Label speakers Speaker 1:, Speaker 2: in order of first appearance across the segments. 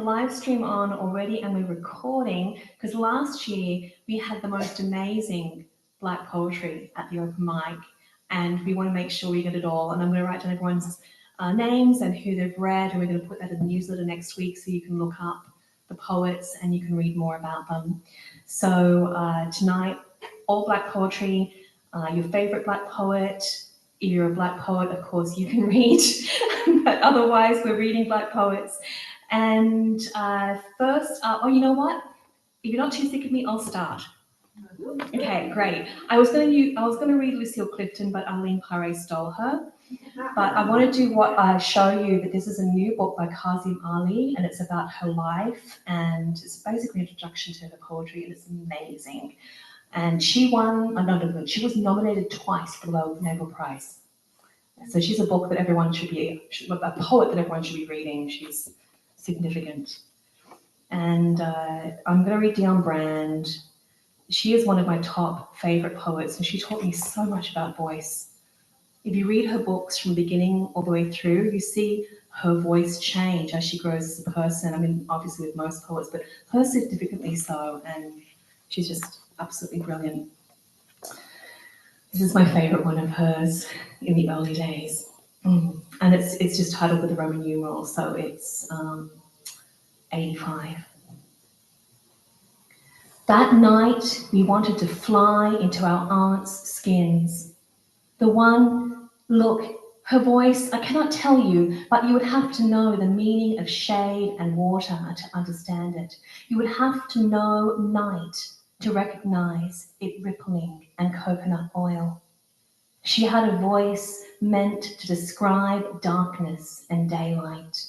Speaker 1: live stream on already and we're recording because last year we had the most amazing Black poetry at the open mic and we want to make sure we get it all. And I'm going to write down everyone's names and who they've read, and we're going to put that in the newsletter next week so you can look up the poets and you can read more about them. So tonight, all Black poetry, your favorite Black poet. If you're a Black poet, of course, you can read, but otherwise we're reading Black poets. And first, oh, you know what? If you're not too sick of me, I'll start. Okay, great. I was going to read Lucille Clifton, but Arlene Pare stole her. But I want to show you that this is a new book by Kazim Ali, and it's about her life, and it's basically an introduction to her poetry, and it's amazing. And she won, she was nominated twice for the Nobel Prize. So she's a book that everyone should be, a poet that everyone should be reading. She's significant. And I'm going to read Dion Brand. She is one of my top favorite poets, and she taught me so much about voice. If you read her books from the beginning all the way through, you see her voice change as she grows as a person. I mean, obviously with most poets, but her significantly so, and she's just absolutely brilliant. This is my favorite one of hers in the early days. And it's just titled with the Roman numerals, so it's 85. That night, we wanted to fly into our aunt's skins. The one, look, her voice, I cannot tell you, but you would have to know the meaning of shade and water to understand it. You would have to know night to recognize it rippling and coconut oil. She had a voice meant to describe darkness and daylight,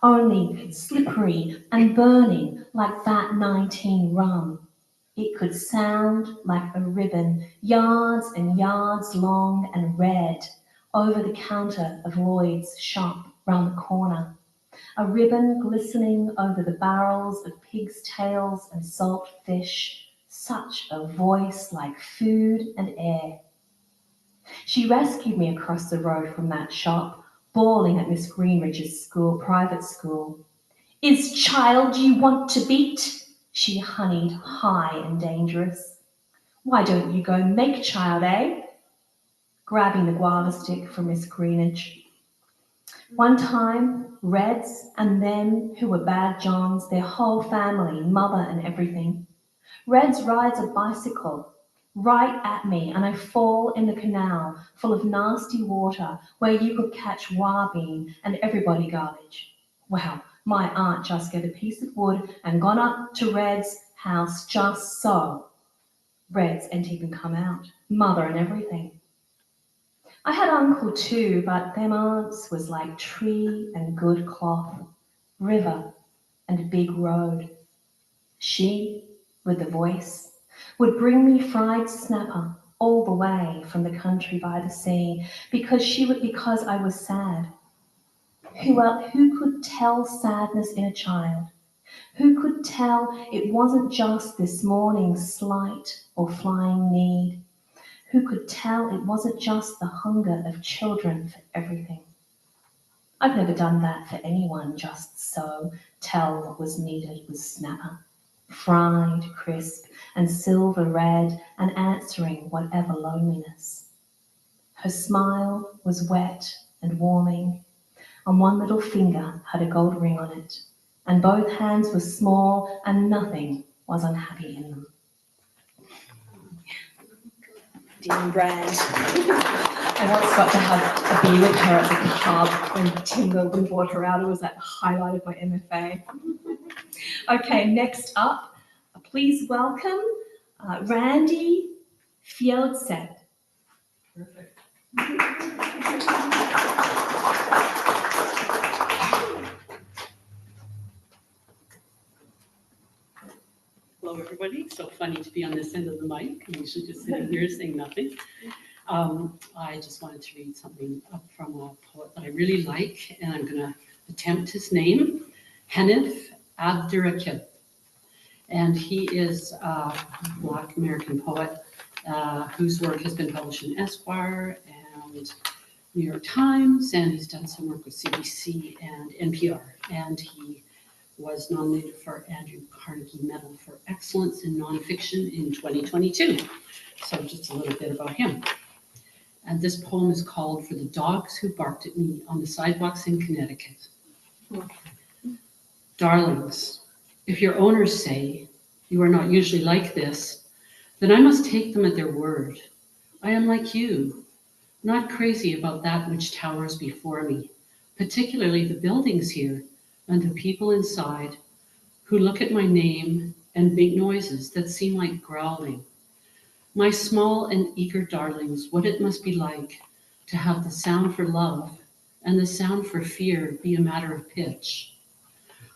Speaker 1: only slippery and burning like that 19 rum. It could sound like a ribbon, yards and yards long and red, over the counter of Lloyd's shop round the corner. A ribbon glistening over the barrels of pigs' tails and salt fish, such a voice like food and air. She rescued me across the road from that shop, bawling at Miss Greenridge's private school. Is child you want to beat? She honeyed high and dangerous. Why don't you go make child, eh? Grabbing the guava stick from Miss Greenidge. One time, Reds and them who were bad Johns, their whole family, mother and everything. Reds rides a bicycle right at me and I fall in the canal full of nasty water where you could catch warbine and everybody garbage. Well, my aunt just get a piece of wood and gone up to Red's house just so. Red's ain't even come out, mother and everything. I had uncle too, but them aunts was like tree and good cloth, river and big road. She, with the voice, would bring me fried snapper all the way from the country by the sea because I was sad. Who could tell sadness in a child? Who could tell it wasn't just this morning's slight or flying need? Who could tell it wasn't just the hunger of children for everything? I've never done that for anyone, just so. Tell what was needed was snapper, fried, crisp, and silver red, and answering whatever loneliness. Her smile was wet and warming, and one little finger had a gold ring on it, and both hands were small, and nothing was unhappy in them. Dion Brand. I once got to have a beer with her at the pub when Tim Wilson brought her out. It was that highlight of my MFA. Okay, next up, please welcome Randy Fjeldset. Perfect.
Speaker 2: Hello, everybody. So funny to be on this end of the mic. I'm usually just sitting here saying nothing. I just wanted to read something up from a poet that I really like, and I'm going to attempt his name, Hanif Abdurraqib. And he is a Black American poet whose work has been published in Esquire and New York Times, and he's done some work with CBC and NPR. And he was nominated for Andrew Carnegie Medal for Excellence in Nonfiction in 2022. So just a little bit about him. And this poem is called For the Dogs Who Barked at Me on the Sidewalks in Connecticut. Darlings, if your owners say you are not usually like this, then I must take them at their word. I am like you, not crazy about that which towers before me, particularly the buildings here and the people inside who look at my name and make noises that seem like growling. My small and eager darlings, what it must be like to have the sound for love and the sound for fear be a matter of pitch.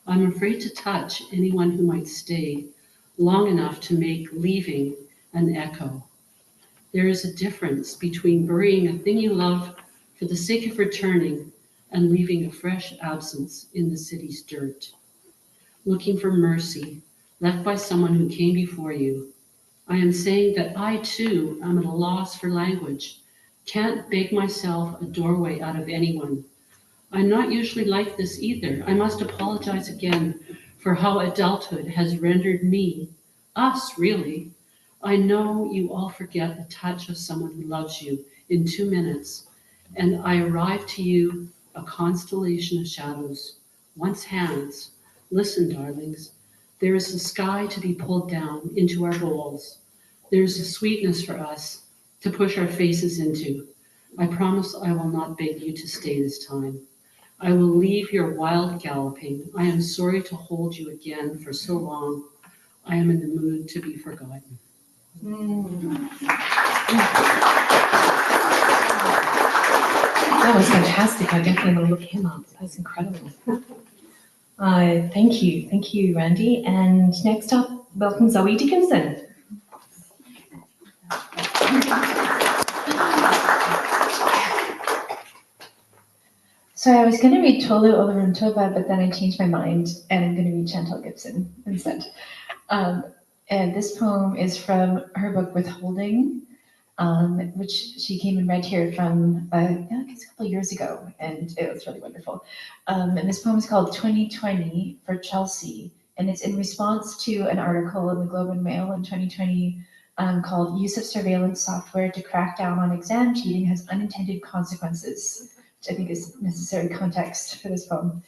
Speaker 2: I'm afraid to touch anyone who might stay long enough to make leaving an echo. There is a difference between burying a thing you love for the sake of returning and leaving a fresh absence in the city's dirt. Looking for mercy, left by someone who came before you. I am saying that I too am at a loss for language, can't beg myself a doorway out of anyone. I'm not usually like this either. I must apologize again for how adulthood has rendered me, us really. I know you all forget the touch of someone who loves you in 2 minutes, and I arrive to you a constellation of shadows, once hands. Listen, darlings, there is a sky to be pulled down into our bowls. There is a sweetness for us to push our faces into. I promise I will not beg you to stay this time. I will leave your wild galloping. I am sorry to hold you again for so long. I am in the mood to be forgotten.
Speaker 1: That was fantastic. I definitely will look him up. That was incredible. Thank you, Randy. And next up, welcome Zoe Dickinson. So I was going to read Tolu Oloruntoba, but then I changed my mind, and I'm going to read Chantal Gibson instead. And this poem is from her book Withholding, which she came and read here from I guess a couple of years ago, and it was really wonderful. And this poem is called 2020 for Chelsea, and it's in response to an article in the Globe and Mail in 2020 called Use of Surveillance Software to Crack Down on Exam Cheating Has Unintended Consequences, which I think is necessary context for this poem.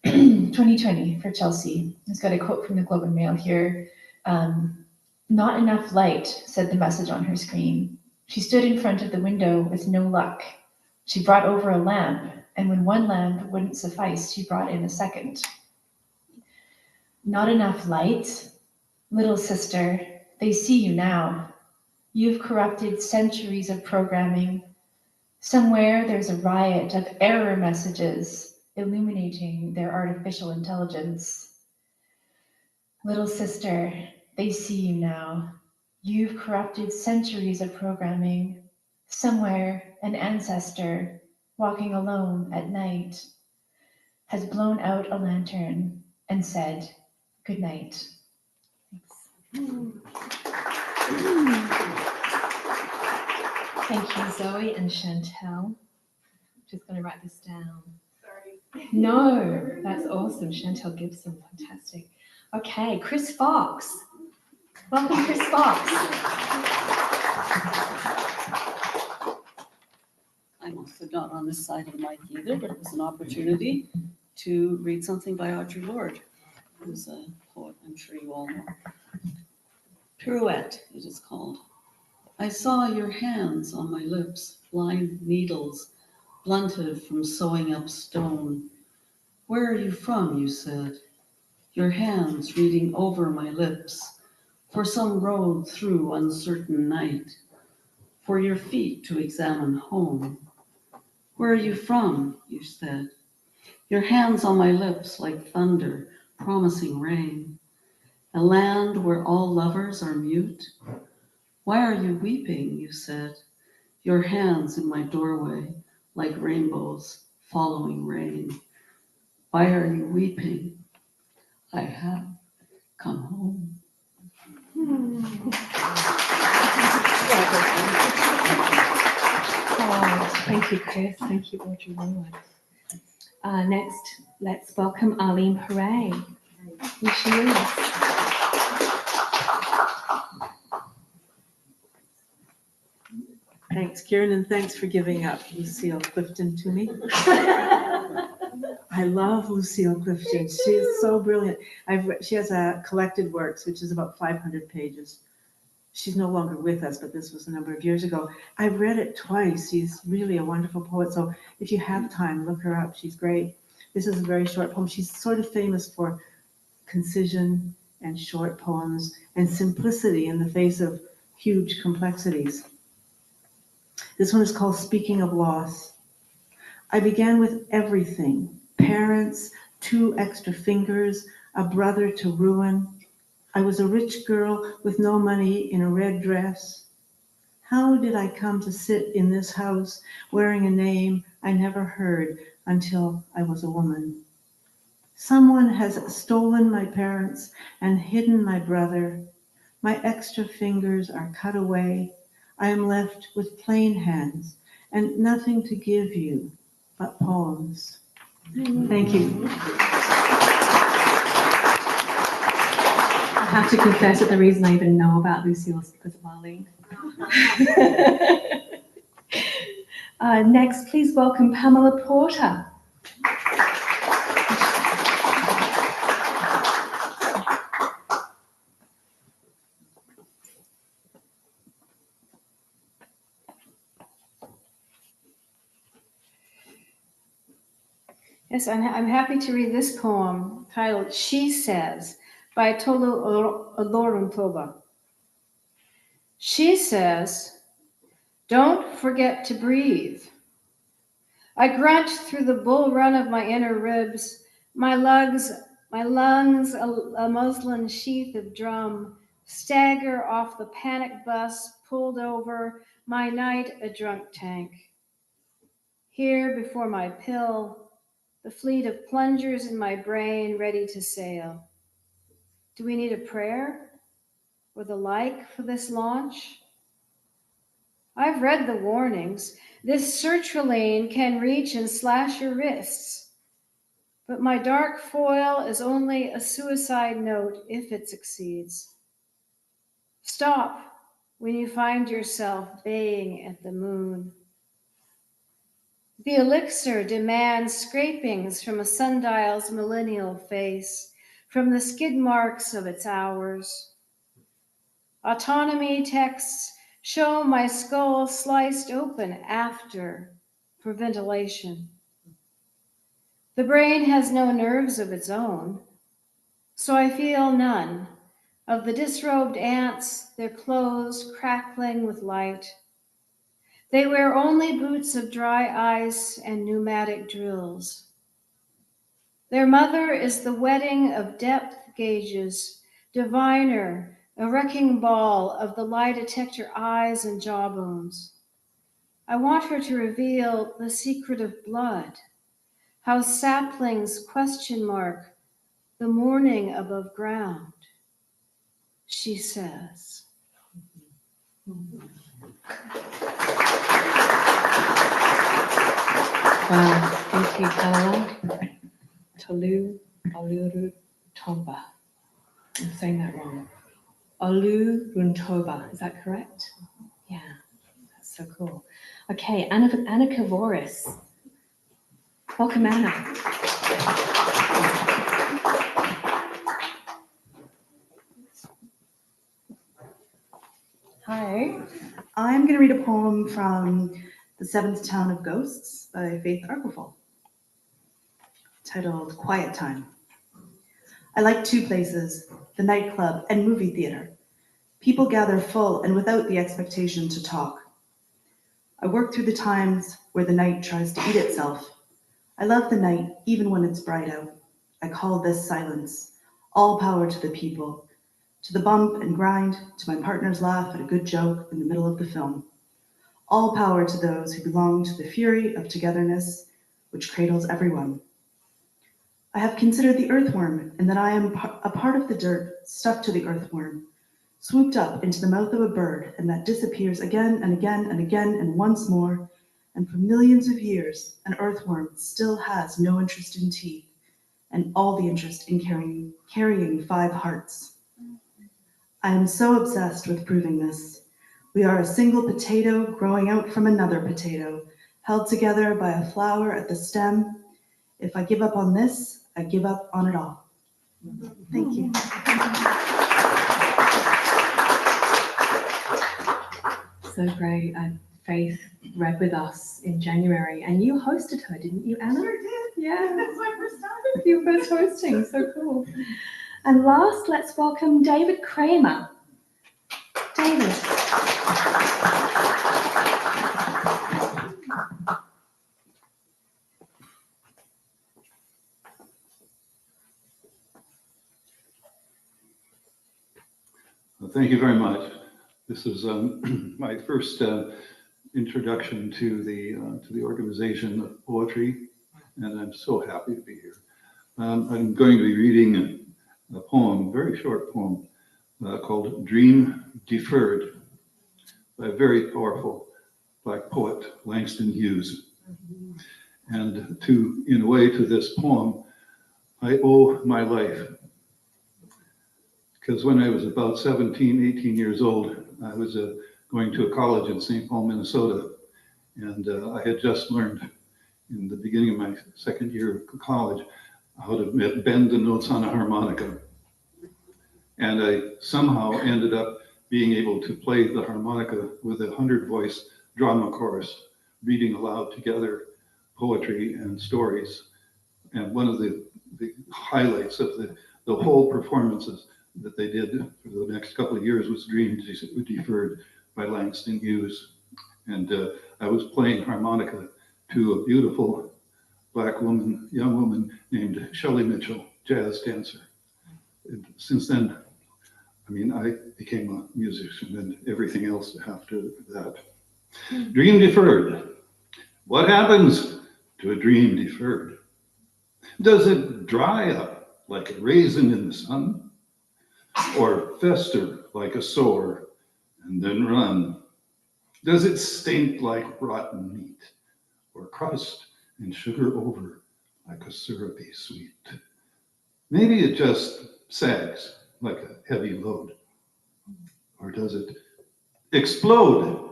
Speaker 1: 2020 for Chelsea. It's got a quote from the Globe and Mail here. Not enough light, said the message on her screen. She stood in front of the window with no luck. She brought over a lamp, and when one lamp wouldn't suffice, she brought in a second. Not enough light? Little sister, they see you now. You've corrupted centuries of programming. Somewhere there's a riot of error messages illuminating their artificial intelligence. Little sister, they see you now. You've corrupted centuries of programming. Somewhere an ancestor, walking alone at night, has blown out a lantern and said, good night. Thanks. Thank you, Zoe and Chantal. Just going to write this down.
Speaker 3: Sorry.
Speaker 1: No, that's awesome. Chantal Gibson, fantastic. Okay, Chris Fox. Welcome, Chris Fox.
Speaker 3: I'm also not on this side of the mic either, but it was an opportunity to read something by Audre Lorde, who's a poet I'm sure you all know. Pirouette, it is called. I saw your hands on my lips, blind needles, blunted from sewing up stone. Where are you from, you said? Your hands reading over my lips, for some road through uncertain night, for your feet to examine home. Where are you from, you said? Your hands on my lips like thunder, promising rain. A land where all lovers are mute. Why are you weeping, you said? Your hands in my doorway like rainbows following rain. Why are you weeping? I have come home.
Speaker 1: Oh, thank you, Chris. Thank you, Audre Lorde. Next, let's welcome Arlene Perret. Here she is.
Speaker 4: Thanks, Kieran, and thanks for giving up Lucille Clifton to me. I love Lucille Clifton. She is so brilliant. She has a collected works, which is about 500 pages. She's no longer with us, but this was a number of years ago. I've read it twice. She's really a wonderful poet. So if you have time, look her up. She's great. This is a very short poem. She's sort of famous for concision and short poems and simplicity in the face of huge complexities. This one is called Speaking of Loss. I began with everything. Parents, 2 extra fingers, a brother to ruin. I was a rich girl with no money in a red dress. How did I come to sit in this house wearing a name I never heard until I was a woman? Someone has stolen my parents and hidden my brother. My extra fingers are cut away. I am left with plain hands and nothing to give you but poems. Thank you.
Speaker 1: I have to confess that the reason I even know about Lucille is because of Arlene. Next, please welcome Pamela Porter.
Speaker 5: Yes, I'm happy to read this poem titled She Says by Tolu Oloruntoba. She says, don't forget to breathe. I grunt through the bull run of my inner ribs, my lungs a muslin sheath of drum, stagger off the panic bus pulled over, my night a drunk tank. Here before my pill, the fleet of plungers in my brain ready to sail. Do we need a prayer or the like for this launch? I've read the warnings. This sertraline can reach and slash your wrists. But my dark foil is only a suicide note if it succeeds. Stop when you find yourself baying at the moon. The elixir demands scrapings from a sundial's millennial face, from the skid marks of its hours. Autonomy texts show my skull sliced open after for ventilation. The brain has no nerves of its own, so I feel none of the disrobed ants, their clothes crackling with light. They wear only boots of dry ice and pneumatic drills. Their mother is the wetting of depth gauges, diviner, a wrecking ball of the lie detector eyes and jawbones. I want her to reveal the secret of blood, how saplings question mark the morning above ground. She says.
Speaker 1: Wow, thank you, Pamela. Tolu Oloruntoba. I'm saying that wrong. Oloruntoba, is that correct? Yeah, that's so cool. Okay, Anna Kavoris. Welcome, Anna.
Speaker 6: Hi, I'm going to read a poem from The Seventh Town of Ghosts by Faith Arkwell, titled Quiet Time. I like 2 places, the nightclub and movie theater. People gather full and without the expectation to talk. I work through the times where the night tries to eat itself. I love the night even when it's bright out. I call this silence. All power to the people, to the bump and grind, to my partner's laugh at a good joke in the middle of the film. All power to those who belong to the fury of togetherness, which cradles everyone. I have considered the earthworm, and that I am a part of the dirt stuck to the earthworm, swooped up into the mouth of a bird, and that disappears again and again and again and once more, And for millions of years, an earthworm still has no interest in teeth and all the interest in carrying 5 hearts. I am so obsessed with proving this. We are a single potato growing out from another potato, held together by a flower at the stem. If I give up on this, I give up on it all. Thank you.
Speaker 1: So great. Faith read with us in January, and you hosted her, didn't you, Anna?
Speaker 4: Sure did.
Speaker 1: Yeah.
Speaker 4: That's my first time.
Speaker 1: You were first hosting. So cool. And last, let's welcome David Kramer. David.
Speaker 7: Well, thank you very much. This is my first introduction to the organization of poetry, and I'm so happy to be here. I'm going to be reading a poem, a very short poem, called Dream Deferred, by a very powerful Black poet, Langston Hughes. And in a way, to this poem, I owe my life. Because when I was about 17, 18 years old, I was going to a college in St. Paul, Minnesota. And I had just learned in the beginning of my second year of college how to bend the notes on a harmonica. And I somehow ended up being able to play the harmonica with a 100-voice drama chorus, reading aloud together poetry and stories. And one of the highlights of the whole performances that they did for the next couple of years was Dream Deferred by Langston Hughes. And I was playing harmonica to a beautiful Black woman, young woman named Shelley Mitchell, jazz dancer. And since then, I mean, I became a musician and everything else after that. Dream deferred. What happens to a dream deferred? Does it dry up like a raisin in the sun? Or fester like a sore and then run? Does it stink like rotten meat? Or crust and sugar over like a syrupy sweet? Maybe it just sags like a heavy load. Or does it explode?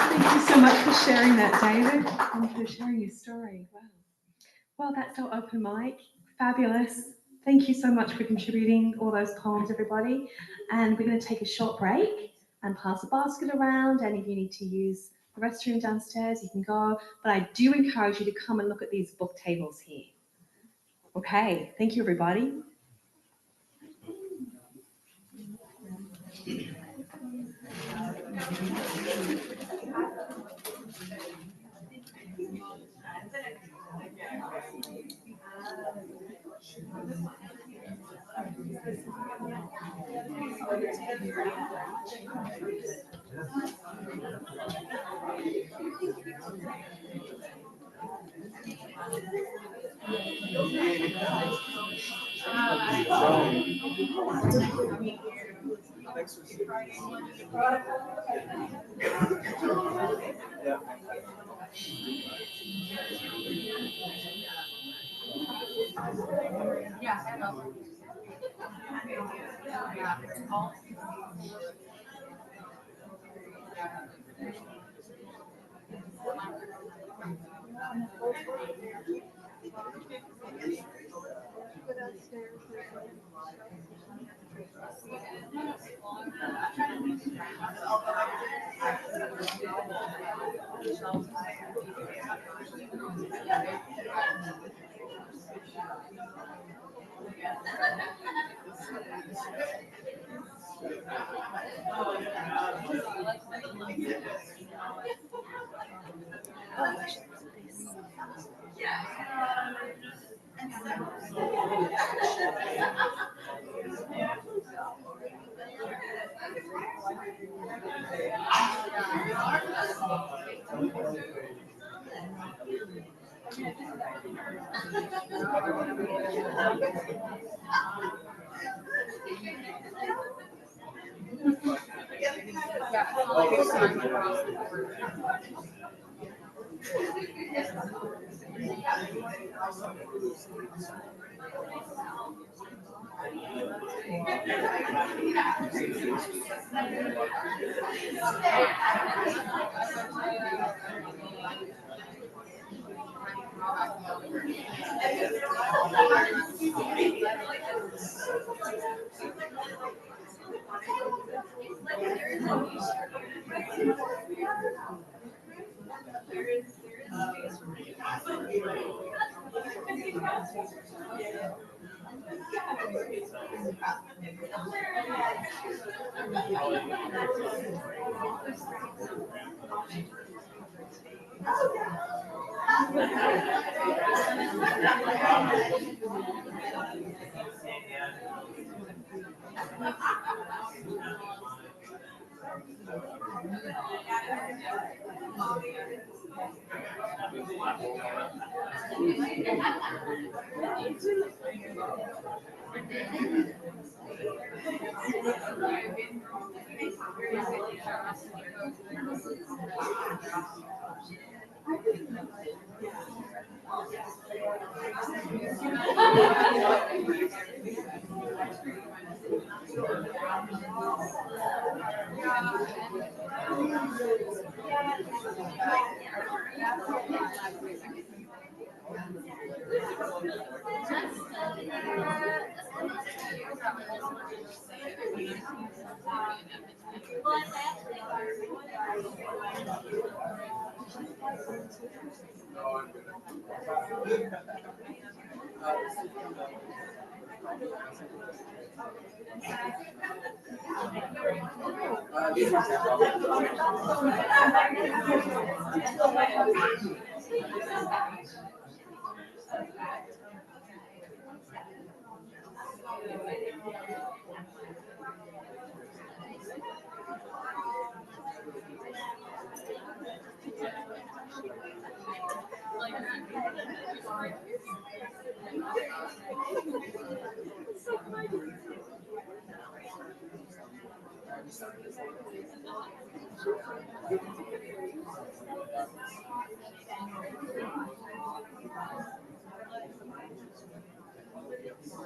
Speaker 1: Thank you so much for sharing that, David, and for sharing your story. Wow. Well, that's our open mic. Fabulous. Thank you so much for contributing all those poems, everybody. And we're going to take a short break and pass a basket around. And if you need to use the restroom downstairs, you can go. But I do encourage you to come and look at these book tables here. Okay. Thank you, everybody.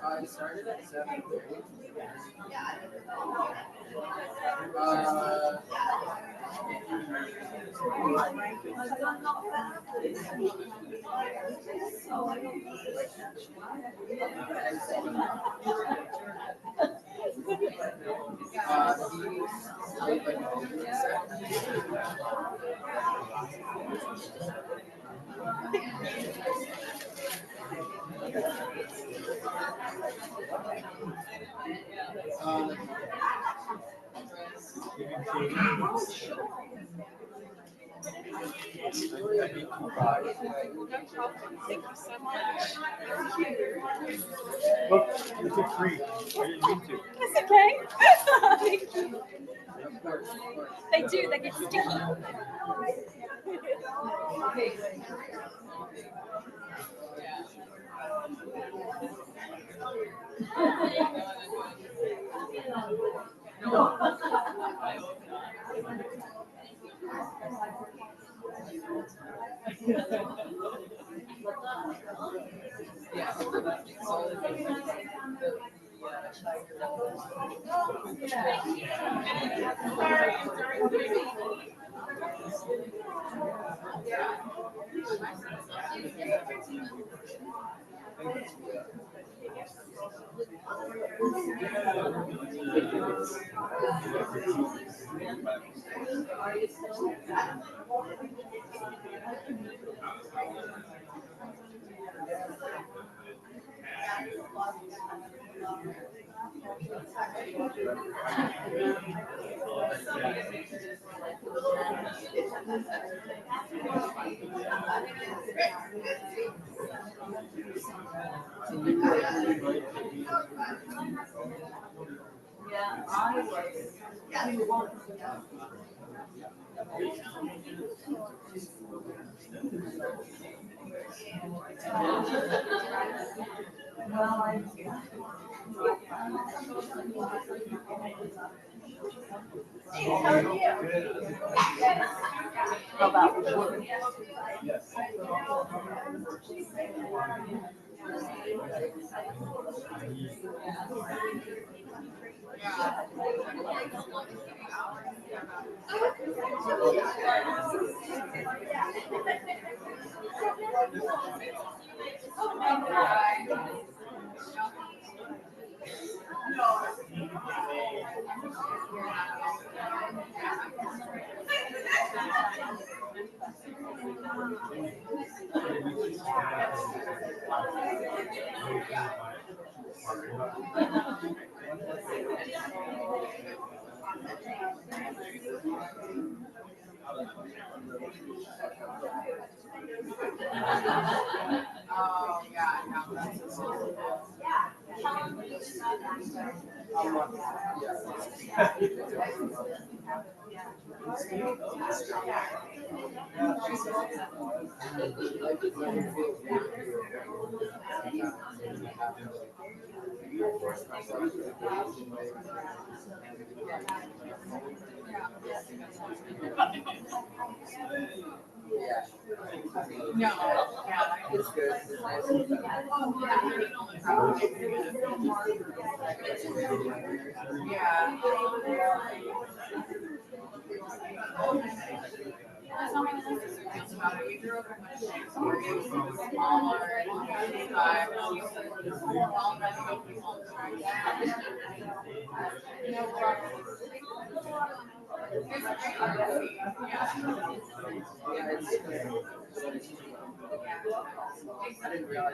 Speaker 8: I started at 7:30.
Speaker 9: Look, you took three. I didn't mean to.
Speaker 10: That's okay. Thank you. They do, they get sticky. How about wood? Oh, yeah, I know. No, yeah, it's good. Yeah. I didn't realize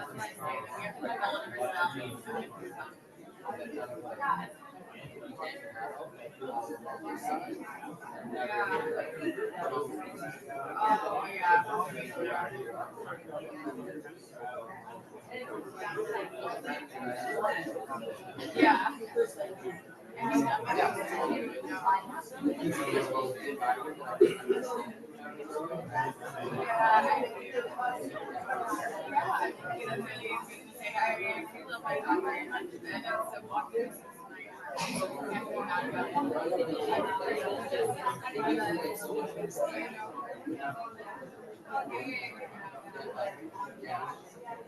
Speaker 10: yeah.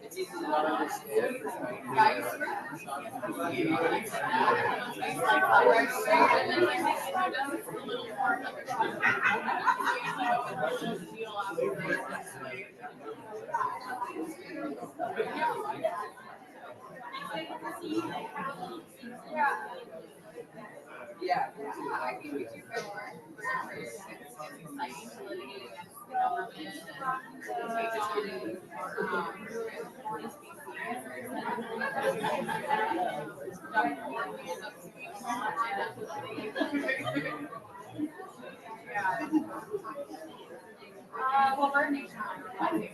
Speaker 10: It's easy to not understand. Yeah, I think we do good work. It's exciting to litigate against the government well, we're nationwide, I think,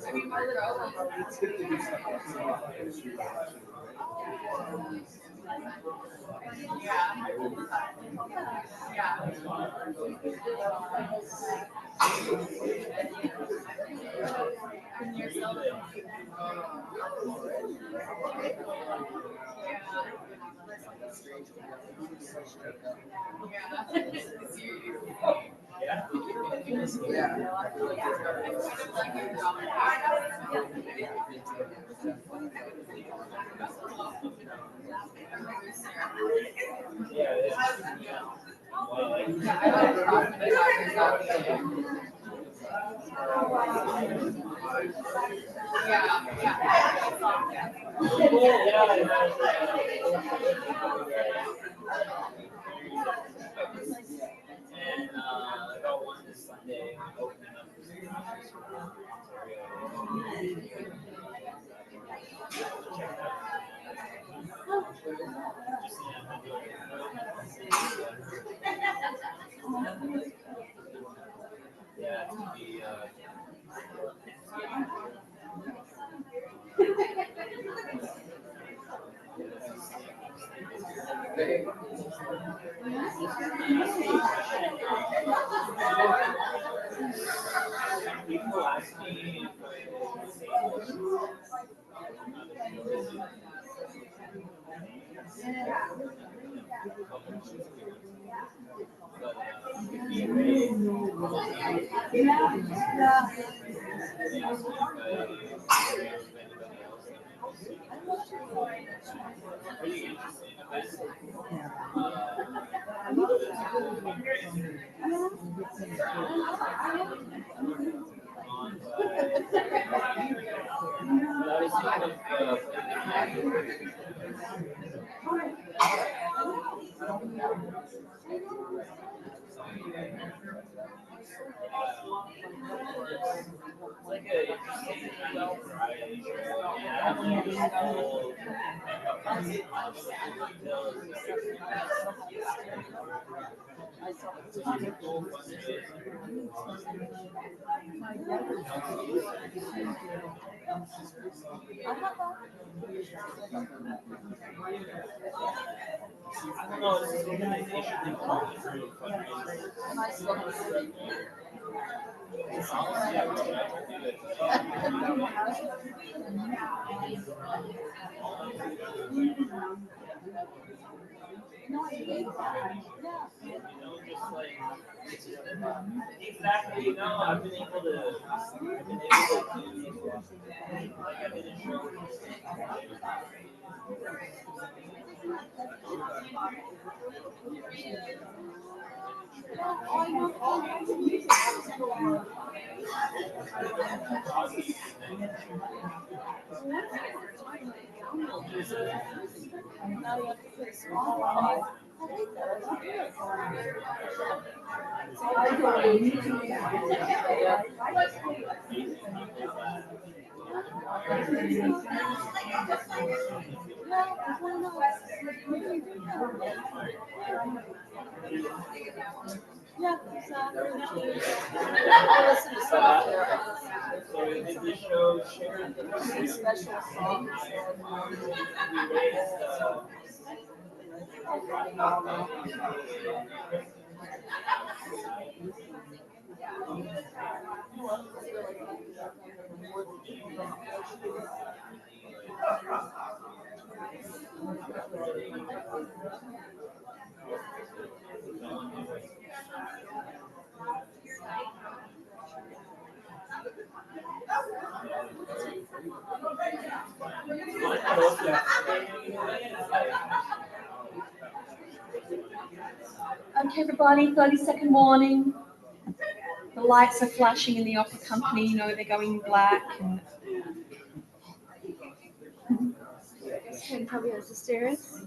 Speaker 10: I mean, we're about one this Sunday, opening up yeah, to be
Speaker 8: Exactly. No, I've been able to. So did this show share the special songs?
Speaker 1: Okay, everybody, 30-second warning. The lights are flashing in the opera company, you know, they're going black. And...
Speaker 10: And probably has the stairs.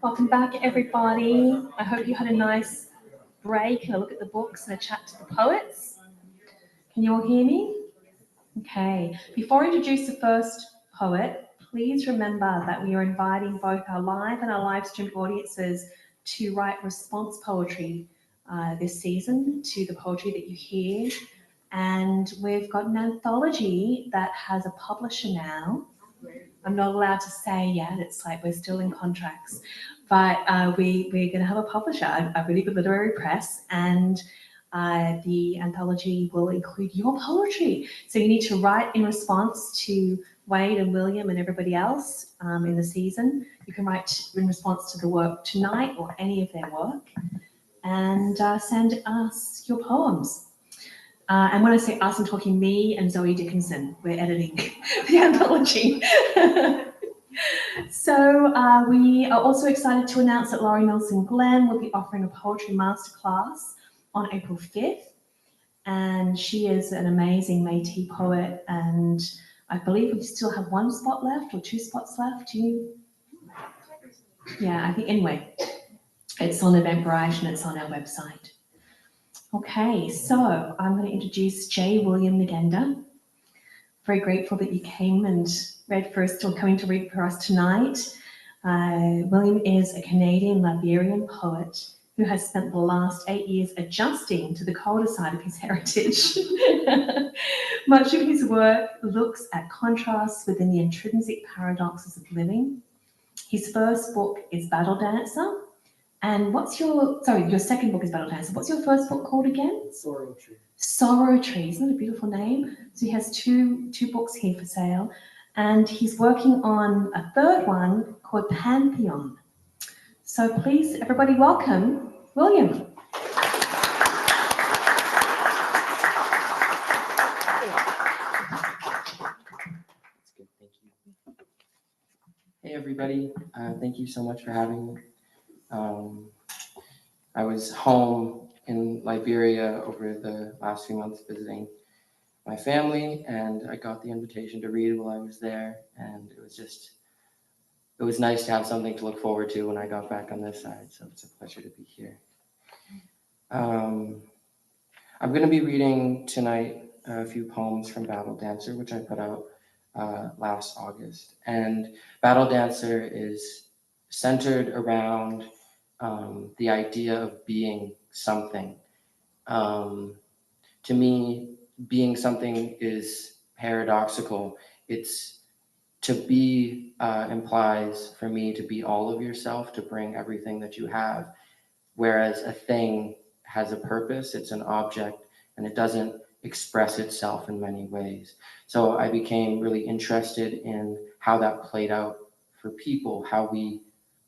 Speaker 1: Welcome back, everybody. I hope you had a nice break and a look at the books and a chat to the poets. Can you all hear me? Okay. Before I introduce the first poet, please remember that we are inviting both our live and our live streamed audiences to write response poetry this season to the poetry that you hear. And we've got an anthology that has a publisher now. I'm not allowed to say yet, it's like we're still in contracts, but we're going to have a publisher, a really good literary press, and the anthology will include your poetry. So you need to write in response to Wade and William and everybody else in the season. You can write in response to the work tonight or any of their work, and send us your poems. And when I say us, I'm talking me and Zoe Dickinson. We're editing the anthology. So we are also excited to announce that Laurie Nelson Glenn will be offering a poetry masterclass on April 5th. And she is an amazing Métis poet, and I believe we still have 1 spot left or 2 spots left. Yeah, I think, anyway, it's on Eventbrite and it's on our website. Okay, so I'm going to introduce J. William Ngenda. Very grateful that you came and read for us, still coming to read for us tonight. William is a Canadian Liberian poet who has spent the last 8 years adjusting to the colder side of his heritage. Much of his work looks at contrasts within the intrinsic paradoxes of living. His first book is Battledancer. And your second book is Battledancer. What's your first book called again?
Speaker 9: Sorrow Tree.
Speaker 1: Sorrow Tree. Isn't that a beautiful name? So he has two books here for sale. And he's working on a third one called Pantheon. So please, everybody, welcome William.
Speaker 11: That's good, thank you. Hey everybody, thank you so much for having me. I was home in Liberia over the last few months visiting my family, and I got the invitation to read while I was there, and it was nice to have something to look forward to when I got back on this side, so it's a pleasure to be here. I'm going to be reading tonight a few poems from Battledancer, which I put out last August. And Battledancer is centered around the idea of being something. To me, being something is paradoxical. It's to be implies for me to be all of yourself, to bring everything that you have, whereas a thing has a purpose, it's an object, and it doesn't express itself in many ways. So I became really interested in how that played out for people, how we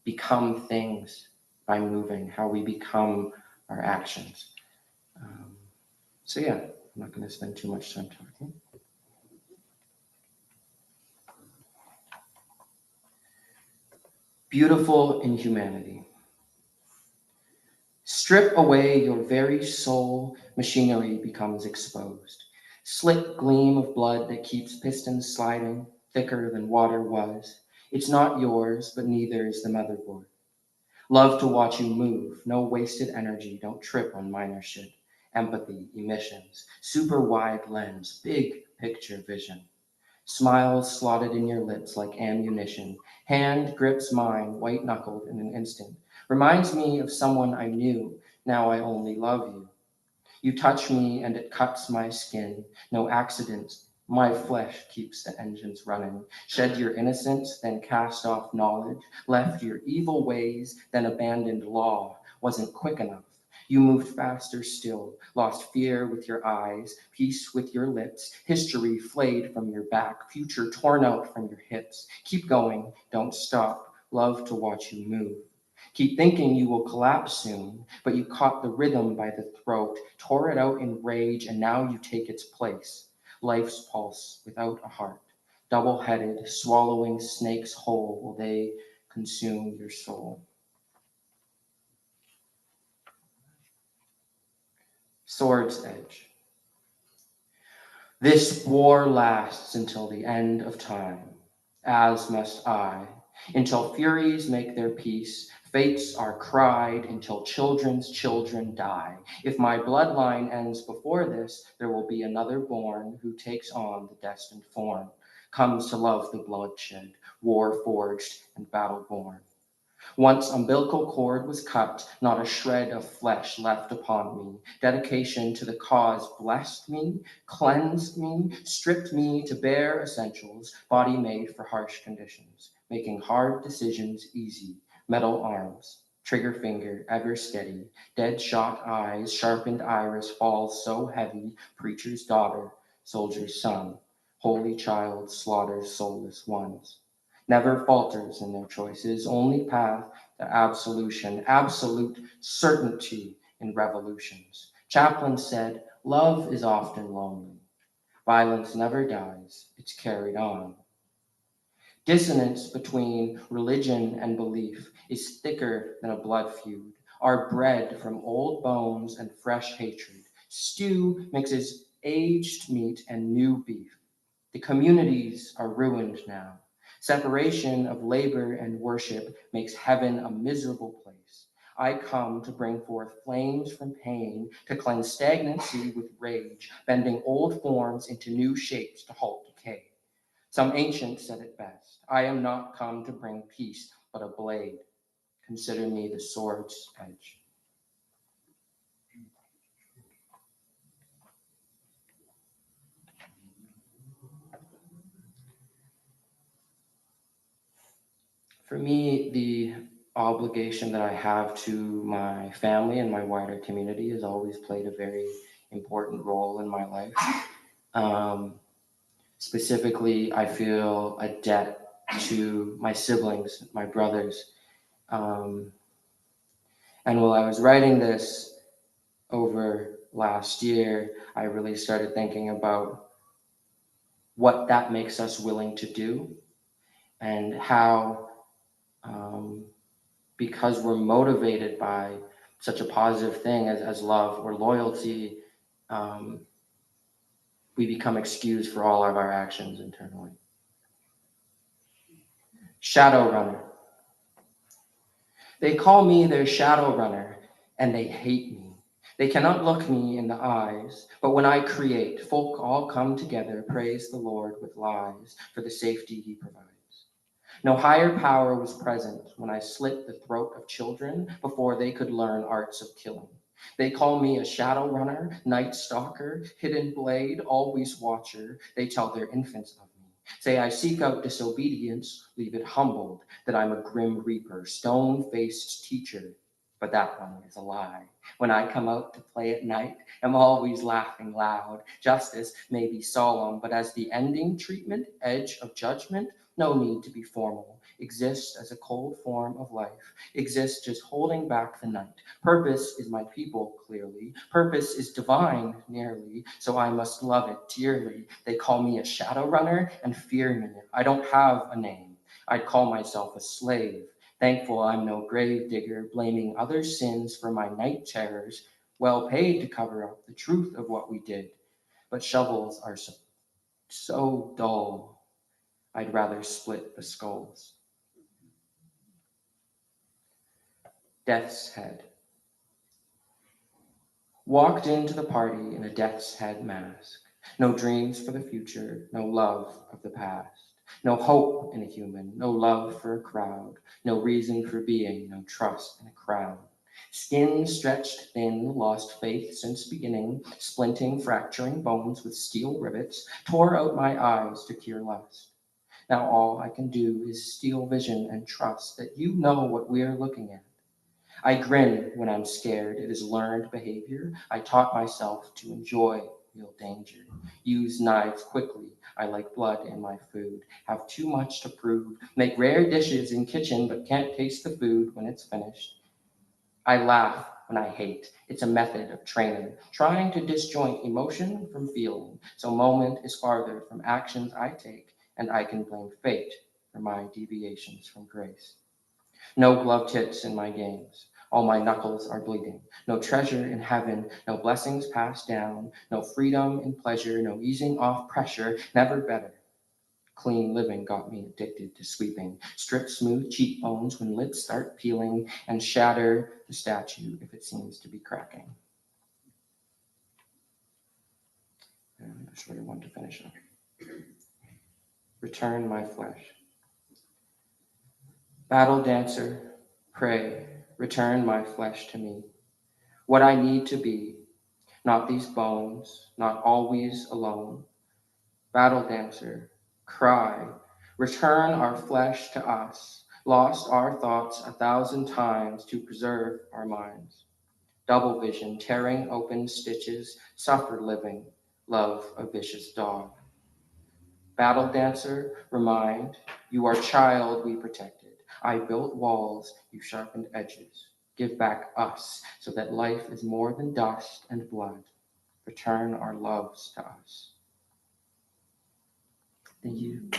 Speaker 11: become things by moving, how we become our actions. So yeah, I'm not going to spend too much time talking. Beautiful inhumanity. Strip away your very soul, machinery becomes exposed. Slick gleam of blood that keeps pistons sliding, thicker than water was. It's not yours, but neither is the motherboard. Love to watch you move, no wasted energy, don't trip on minor shit. Empathy, emissions, super wide lens, big picture vision. Smiles slotted in your lips like ammunition. Hand grips mine, white-knuckled in an instant. Reminds me of someone I knew, now I only love you. You touch me and it cuts my skin. No accidents, my flesh keeps the engines running. Shed your innocence, then cast off knowledge. Left your evil ways, then abandoned law. Wasn't quick enough. You moved faster still, lost fear with your eyes, peace with your lips, history flayed from your back, future torn out from your hips. Keep going, don't stop, love to watch you move. Keep thinking you will collapse soon, but you caught the rhythm by the throat, tore it out in rage, and now you take its place. Life's pulse without a heart, double-headed, swallowing snakes whole will they consume your soul. Sword's edge. This war lasts until the end of time, as must I, until furies make their peace, fates are cried until children's children die. If my bloodline ends before this, there will be another born who takes on the destined form, comes to love the bloodshed, war forged and battle born. Once umbilical cord was cut, not a shred of flesh left upon me. Dedication to the cause blessed me, cleansed me, stripped me to bare essentials, body made for harsh conditions, making hard decisions easy. Metal arms, trigger finger ever steady, dead shot eyes, sharpened iris falls so heavy, preacher's daughter, soldier's son, holy child slaughters soulless ones. Never falters in their choices, only path to absolution, absolute certainty in revolutions. Chaplin said, love is often lonely. Violence never dies, it's carried on. Dissonance between religion and belief is thicker than a blood feud. Our bread from old bones and fresh hatred. Stew mixes aged meat and new beef. The communities are ruined now. Separation of labor and worship makes heaven a miserable place. I come to bring forth flames from pain, to cleanse stagnancy with rage, bending old forms into new shapes to halt decay. Some ancient said it best, I am not come to bring peace, but a blade. Consider me the sword's edge. For me, the obligation that I have to my family and my wider community has always played a very important role in my life. Specifically, I feel a debt to my siblings, my brothers. And while I was writing this over last year, I really started thinking about what that makes us willing to do and how, because we're motivated by such a positive thing as love or loyalty, we become excused for all of our actions internally. Shadow runner. They call me their shadow runner, and they hate me. They cannot look me in the eyes, but when I create, folk all come together, praise the Lord with lies for the safety he provides. No higher power was present when I slit the throat of children before they could learn arts of killing. They call me a shadow runner, night stalker, hidden blade, always watcher. They tell their infants of me. Say I seek out disobedience, leave it humbled, that I'm a grim reaper, stone-faced teacher. But that one is a lie. When I come out to play at night, I'm always laughing loud. Justice may be solemn, but as the ending treatment, edge of judgment, no need to be formal. Exist as a cold form of life. Exist just holding back the night. Purpose is my people, clearly. Purpose is divine, nearly, so I must love it dearly. They call me a shadow runner and fear me. I don't have a name. I'd call myself a slave. Thankful I'm no grave digger, blaming other sins for my night terrors, well paid to cover up the truth of what we did. But shovels are so dull. I'd rather split the skulls. Death's head. Walked into the party in a death's head mask. No dreams for the future, no love of the past. No hope in a human, no love for a crowd. No reason for being, no trust in a crown. Skin stretched thin, lost faith since beginning, splinting, fracturing bones with steel rivets, tore out my eyes to cure lust. Now all I can do is steal vision and trust that you know what we're looking at. I grin when I'm scared. It is learned behavior. I taught myself to enjoy real danger. Use knives quickly. I like blood in my food. Have too much to prove. Make rare dishes in kitchen but can't taste the food when it's finished. I laugh when I hate. It's a method of training, trying to disjoint emotion from feeling. So moment is farther from actions I take, and I can blame fate for my deviations from grace. No glove tips in my games. All my knuckles are bleeding. No treasure in heaven, no blessings passed down, no freedom in pleasure, no easing off pressure, never better. Clean living got me addicted to sweeping. Strip smooth cheekbones when lips start peeling, and shatter the statue if it seems to be cracking. And a shorter one to finish up. Return my flesh. Battledancer, pray, return my flesh to me. What I need to be, not these bones, not always alone. Battledancer, cry, return our flesh to us, lost our thoughts 1,000 times to preserve our minds. Double vision, tearing open stitches, suffer living, love a vicious dog. Battledancer, remind, you are child we protected. I built walls, you sharpened edges. Give back us, so that life is more than dust and blood. Return our loves to us. Thank you.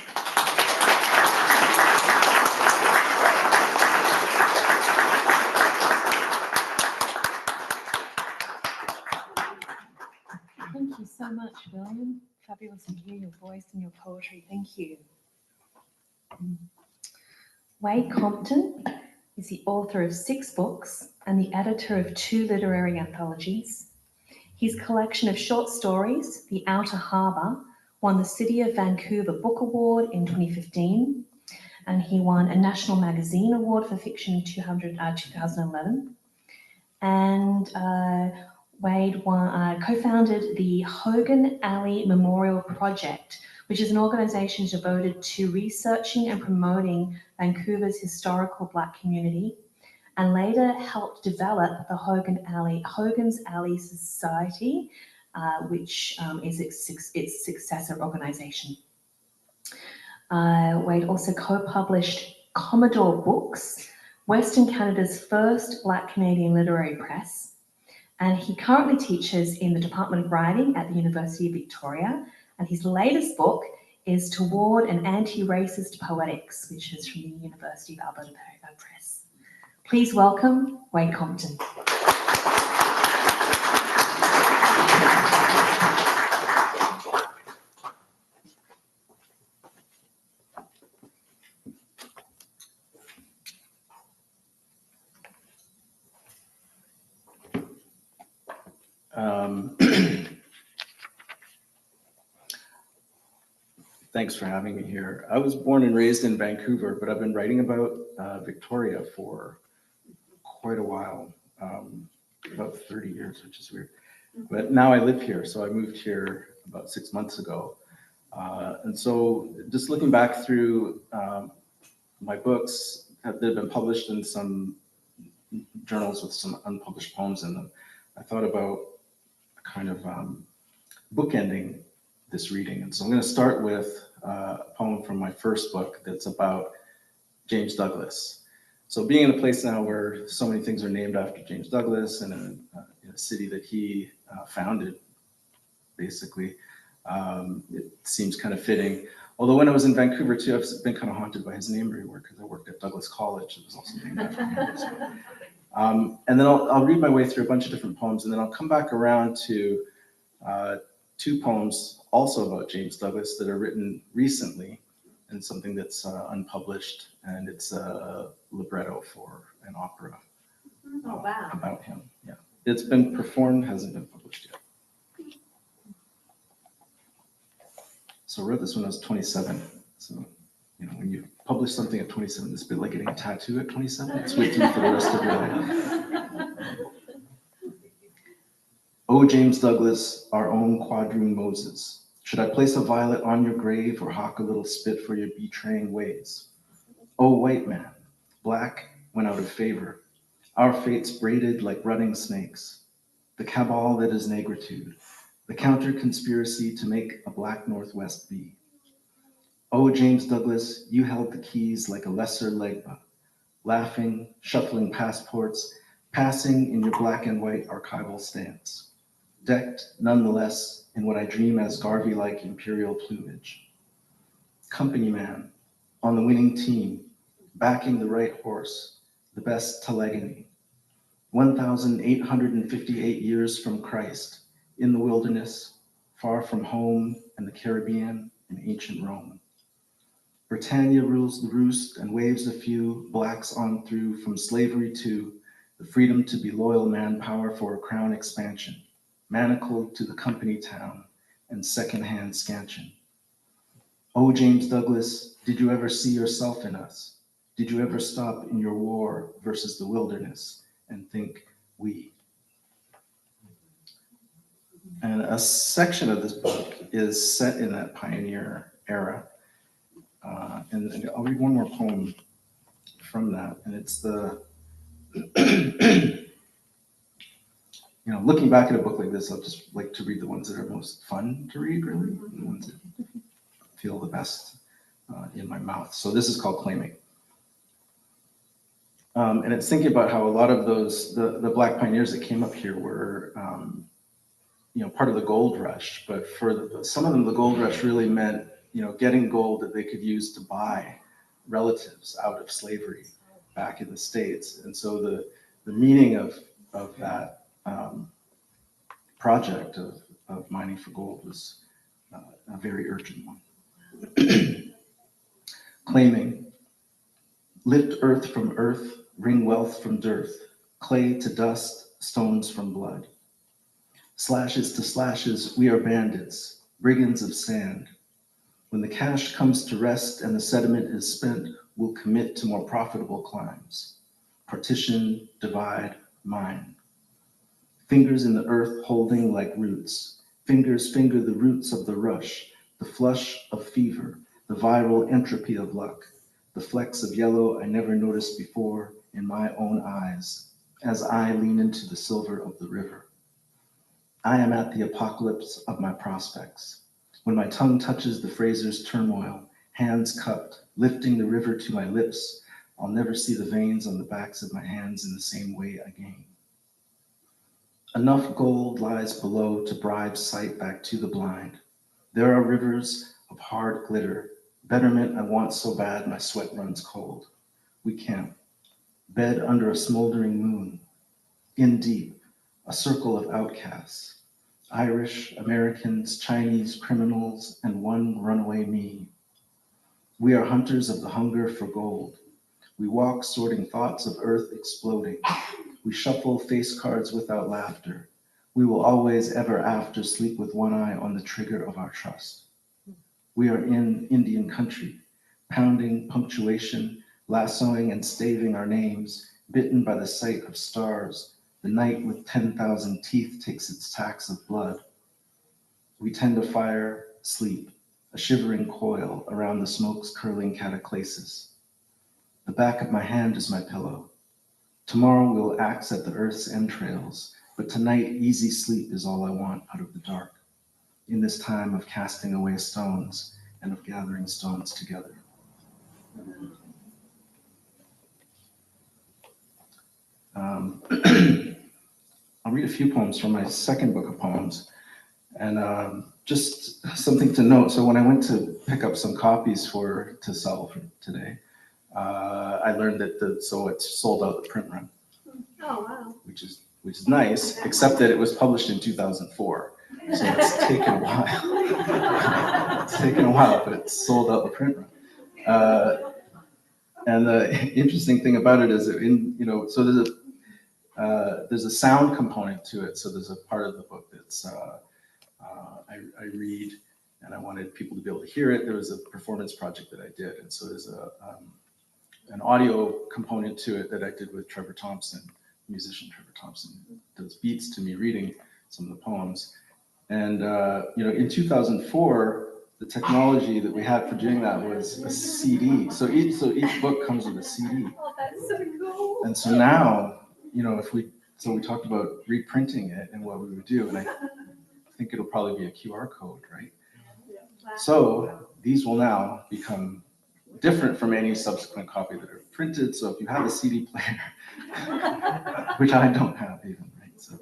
Speaker 1: Thank you so much, William. Fabulous to hear your voice and your poetry. Thank you. Wayde Compton is the author of 6 books and the editor of 2 literary anthologies. His collection of short stories, The Outer Harbour, won the City of Vancouver Book Award in 2015, and he won a National Magazine Award for Fiction in 2011. And Wayde co-founded the Hogan Alley Memorial Project, which is an organisation devoted to researching and promoting Vancouver's historical Black community, and later helped develop the Hogan's Alley Society, which is its successor organisation. Wayde also co-published Commodore Books, Western Canada's first Black Canadian literary press, and he currently teaches in the Department of Writing at the University of Victoria, and his latest book is Toward an Anti-Racist Poetics, which is from the University of Alberta Press. Please welcome Wayde Compton.
Speaker 12: Thanks for having me here. I was born and raised in Vancouver, but I've been writing about Victoria for quite a while, about 30 years, which is weird. But now I live here, so I moved here about 6 months ago. And so just looking back through my books that have been published in some journals with some unpublished poems in them, I thought about kind of bookending this reading. And so I'm going to start with a poem from my first book that's about James Douglas. So being in a place now where so many things are named after James Douglas and in a city that he founded, basically, it seems kind of fitting. Although when I was in Vancouver too, I've been kind of haunted by his name everywhere because I worked at Douglas College. It was also named after him. And then I'll read my way through a bunch of different poems, and then I'll come back around to 2 poems also about James Douglas that are written recently, and something that's unpublished, and it's a libretto for an opera about him. Yeah, it's been performed, hasn't been published yet. So I wrote this when I was 27. So, you know, when you publish something at 27, it's a bit like getting a tattoo at 27. It's with you for the rest of your life. O James Douglas, our own quadroon Moses, should I place a violet on your grave or hawk a little spit for your betraying ways? O white man, black went out of favor, our fates braided like running snakes, the cabal that is negritude, the counter-conspiracy to make a black Northwest be. O James Douglas, you held the keys like a lesser Legba, laughing, shuffling passports, passing in your black and white archival stance, decked nonetheless in what I dream as Garvey-like imperial plumage. Company man, on the winning team, backing the right horse, the best telegony. 1,858 years from Christ, in the wilderness, far from home and the Caribbean and ancient Rome. Britannia rules the roost and waves a few blacks on through from slavery to the freedom to be loyal manpower for a crown expansion, manacled to the company town and secondhand scansion. Oh, James Douglas, did you ever see yourself in us? Did you ever stop in your war versus the wilderness and think we? And a section of this book is set in that pioneer era. And I'll read one more poem from that, and it's the, you know, looking back at a book like this, I'll just like to read the ones that are most fun to read, really, the ones that feel the best in my mouth. So this is called Claiming. And it's thinking about how a lot of those, the Black pioneers that came up here were, you know, part of the gold rush, but for some of them, the gold rush really meant, you know, getting gold that they could use to buy relatives out of slavery back in the States. And so the meaning of that project of mining for gold was a very urgent one. Claiming, lift earth from earth, wring wealth from dearth, clay to dust, stones from blood. Slashes to slashes, we are bandits, brigands of sand. When the cash comes to rest and the sediment is spent, we'll commit to more profitable climes. Partition, divide, mine. Fingers in the earth holding like roots. Fingers finger the roots of the rush, the flush of fever, the viral entropy of luck, the flecks of yellow I never noticed before in my own eyes, as I lean into the silver of the river. I am at the apocalypse of my prospects. When my tongue touches the Fraser's turmoil, hands cupped, lifting the river to my lips, I'll never see the veins on the backs of my hands in the same way again. Enough gold lies below to bribe sight back to the blind. There are rivers of hard glitter, betterment I want so bad my sweat runs cold. We camp, bed under a smoldering moon, in deep, a circle of outcasts, Irish, Americans, Chinese, criminals, and one runaway me. We are hunters of the hunger for gold. We walk sorting thoughts of earth exploding. We shuffle face cards without laughter. We will always ever after sleep with one eye on the trigger of our trust. We are in Indian country, pounding punctuation, lassoing and staving our names, bitten by the sight of stars. The night with 10,000 teeth takes its tax of blood. We tend a fire, sleep, a shivering coil around the smoke's curling cataclasis. The back of my hand is my pillow. Tomorrow we'll axe at the earth's entrails, but tonight easy sleep is all I want out of the dark, in this time of casting away stones and of gathering stones together. I'll read a few poems from my second book of poems, and just something to note. So when I went to pick up some copies to sell for today, I learned that it's sold out the print run.
Speaker 8: Oh, wow.
Speaker 12: Which is nice, except that it was published in 2004, so it's taken a while. It's taken a while, but it's sold out the print run. And the interesting thing about it is that so there's a sound component to it. So there's a part of the book that's I read, and I wanted people to be able to hear it. There was a performance project that I did, and so there's an audio component to it that I did with Trevor Thompson, musician Trevor Thompson, does beats to me reading some of the poems. And in 2004, the technology that we had for doing that was a CD. So each book comes with a CD.
Speaker 8: Oh, that's so cool.
Speaker 12: And so now, we talked about reprinting it and what we would do, and I think it'll probably be a QR code, right?
Speaker 8: Yeah.
Speaker 12: So these will now become different from any subsequent copy that are printed. So if you have a CD player, which I don't have even, right? So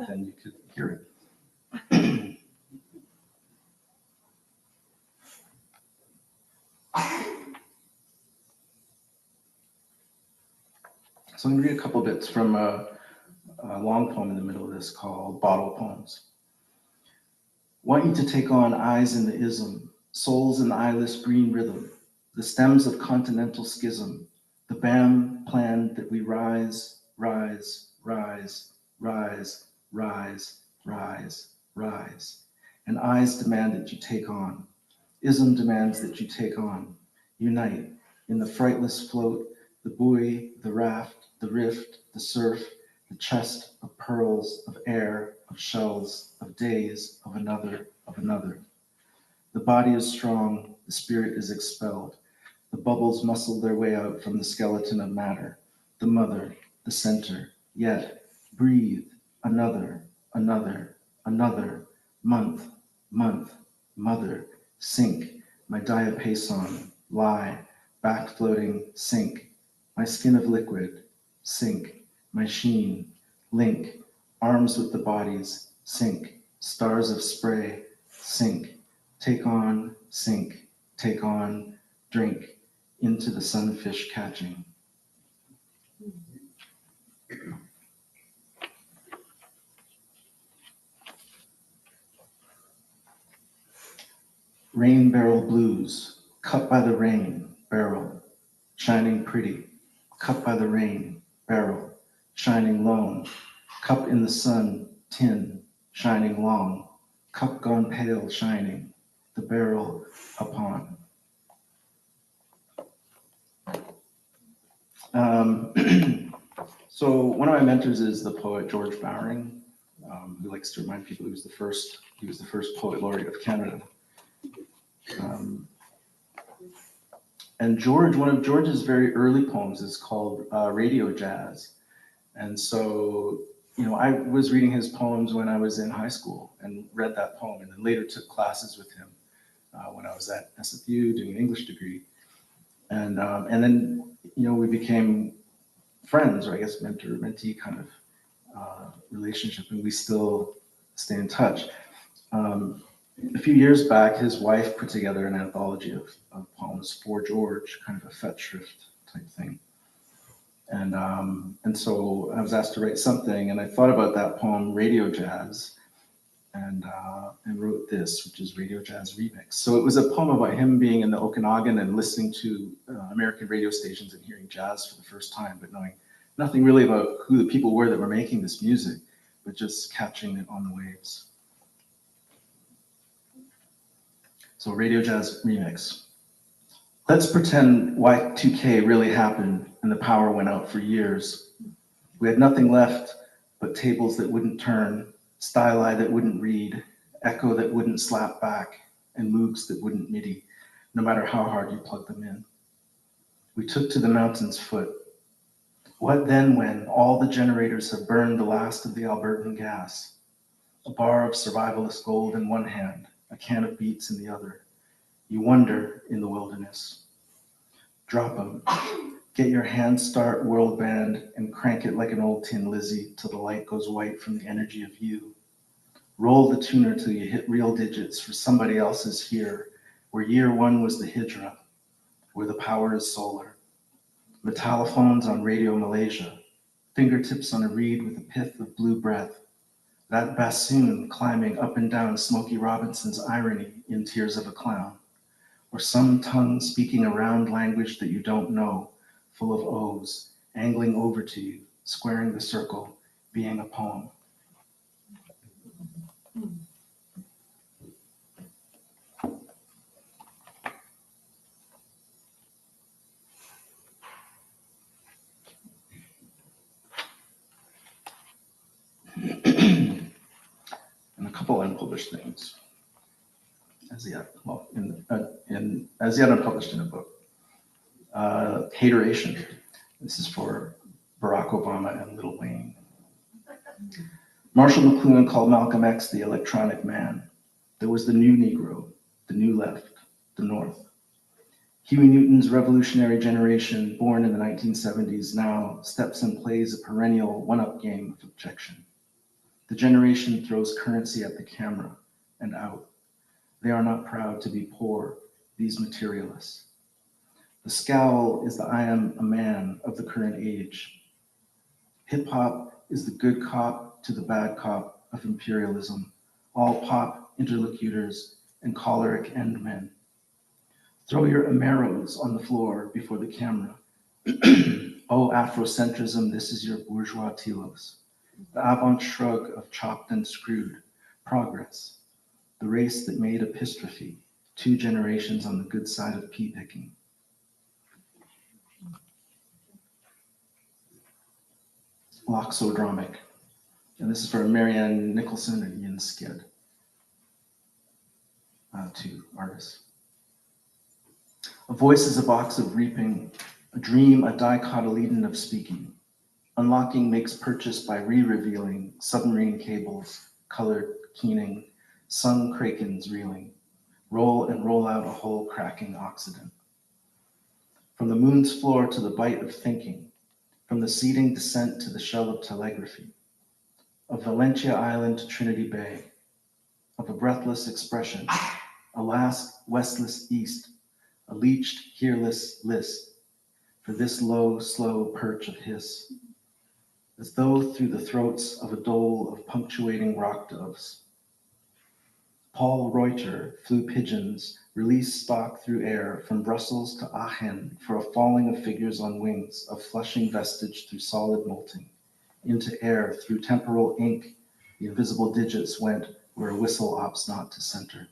Speaker 12: then you could hear it. So I'm going to read a couple bits from a long poem in the middle of this called Bottle Poems. Want you to take on eyes in the ism, souls in the eyeless green rhythm, the stems of continental schism, the BAM plan that we rise, rise, rise, rise, rise, rise, rise. And eyes demand that you take on. Ism demands that you take on. Unite in the frightless float, the buoy, the raft, the rift, the surf, the chest of pearls, of air, of shells, of days, of another, of another. The body is strong, the spirit is expelled. The bubbles muscle their way out from the skeleton of matter, the mother, the center. Yet, breathe, another, another, another, month, month, mother, sink, my diapason, lie, back floating, sink, my skin of liquid, sink, my sheen, link, arms with the bodies, sink, stars of spray, sink, take on, sink, take on, drink, into the sunfish catching. Rain barrel blues, cut by the rain, barrel, shining pretty, cut by the rain, barrel, shining lone, cup in the sun, tin, shining long, cup gone pale, shining, the barrel upon. So one of my mentors is the poet George Bowring, who likes to remind people he was the first poet laureate of Canada. And one of George's very early poems is called Radio Jazz. And so, I was reading his poems when I was in high school and read that poem, and then later took classes with him when I was at SFU doing an English degree. And then, we became friends, or I guess mentor-mentee kind of relationship, and we still stay in touch. A few years back, his wife put together an anthology of poems for George, kind of a Fettschrift type thing. And so I was asked to write something, and I thought about that poem, Radio Jazz, and wrote this, which is Radio Jazz Remix. So it was a poem about him being in the Okanagan and listening to American radio stations and hearing jazz for the first time, but knowing nothing really about who the people were that were making this music, but just catching it on the waves. So Radio Jazz Remix. Let's pretend Y2K really happened and the power went out for years. We had nothing left but tables that wouldn't turn, styli that wouldn't read, echo that wouldn't slap back, and Moogs that wouldn't MIDI, no matter how hard you plug them in. We took to the mountain's foot. What then when all the generators have burned the last of the Albertan gas? A bar of survivalist gold in one hand, a can of beets in the other. You wonder in the wilderness. Drop 'em. Get your hand start world band and crank it like an old Tin Lizzy till the light goes white from the energy of you. Roll the tuner till you hit real digits for somebody else's here, where year one was the Hijra, where the power is solar. Metallophones on Radio Malaysia, fingertips on a reed with a pith of blue breath. That bassoon climbing up and down Smokey Robinson's irony in Tears of a Clown. Or some tongue speaking a round language that you don't know, full of O's, angling over to you, squaring the circle, being a poem. And a couple unpublished things. As yet unpublished in a book. Hateration. This is for Barack Obama and Lil Wayne. Marshall McLuhan called Malcolm X the electronic man. There was the new Negro, the new left, the North. Huey Newton's revolutionary generation, born in the 1970s, now steps and plays a perennial one-up game of objection. The generation throws currency at the camera and out. They are not proud to be poor, these materialists. The scowl is the I am a man of the current age. Hip hop is the good cop to the bad cop of imperialism, all pop interlocutors and choleric end men. Throw your Ameros on the floor before the camera. Oh, Afrocentrism, this is your bourgeois telos. The avant shrug of chopped and screwed, progress. The race that made epistrophe, 2 generations on the good side of pea picking. Loxodromic. And this is for Marianne Nicholson and Ian Skid, 2 artists. A voice is a box of reaping, a dream, a dicotyledon of speaking. Unlocking makes purchase by re-revealing submarine cables, colored keening, sun krakens reeling, roll and roll out a whole cracking Occident. From the moon's floor to the bite of thinking, from the seeding descent to the shell of telegraphy, of Valentia Island to Trinity Bay, of a breathless expression, a last westless east, a leached, hearless list, for this low, slow perch of hiss, as though through the throats of a dole of punctuating rock doves. Paul Reuter flew pigeons, released stock through air from Brussels to Aachen for a falling of figures on wings, of flushing vestige through solid molting. Into air through temporal ink, the invisible digits went where a whistle opts not to center.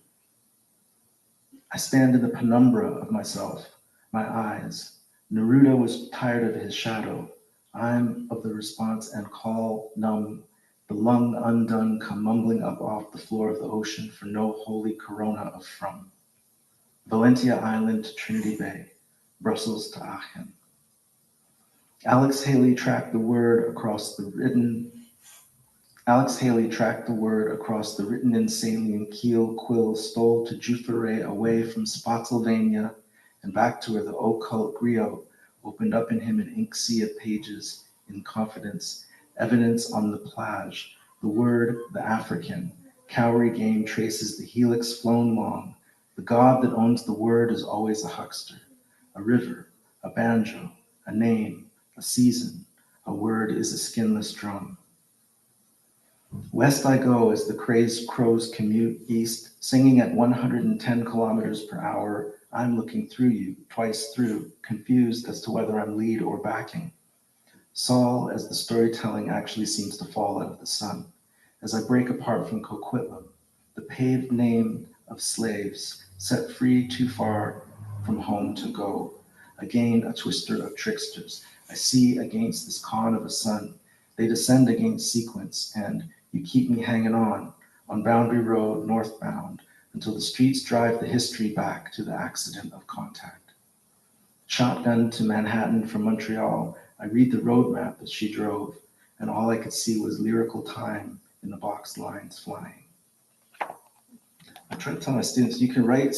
Speaker 12: I stand in the penumbra of myself, my eyes. Neruda was tired of his shadow. I'm of the response and call numb, the lung undone come mumbling up off the floor of the ocean for no holy corona of from. Valentia Island to Trinity Bay, Brussels to Aachen. Alex Haley tracked the word across the written insanely in Kiel Quill stole to Juffere away from Spotsylvania and back to where the occult griot opened up in him an ink sea of pages in confidence, evidence on the plage, the word, the African, Cowrie game traces the helix flown long, the god that owns the word is always a huckster, a river, a banjo, a name, a season, a word is a skinless drum. West I go as the crazed crows commute east, singing at 110 kilometers per hour. I'm looking through you, twice through, confused as to whether I'm lead or backing. Saul, as the storytelling actually seems to fall out of the sun, as I break apart from Coquitlam, the paved name of slaves, set free too far from home to go. Again, a twister of tricksters. I see against this con of a sun. They descend against sequence, and you keep me hanging on Boundary Road, northbound, until the streets drive the history back to the accident of contact. Shotgun to Manhattan from Montreal, I read the road map that she drove, and all I could see was lyrical time in the box lines flying. I try to tell my students, you can write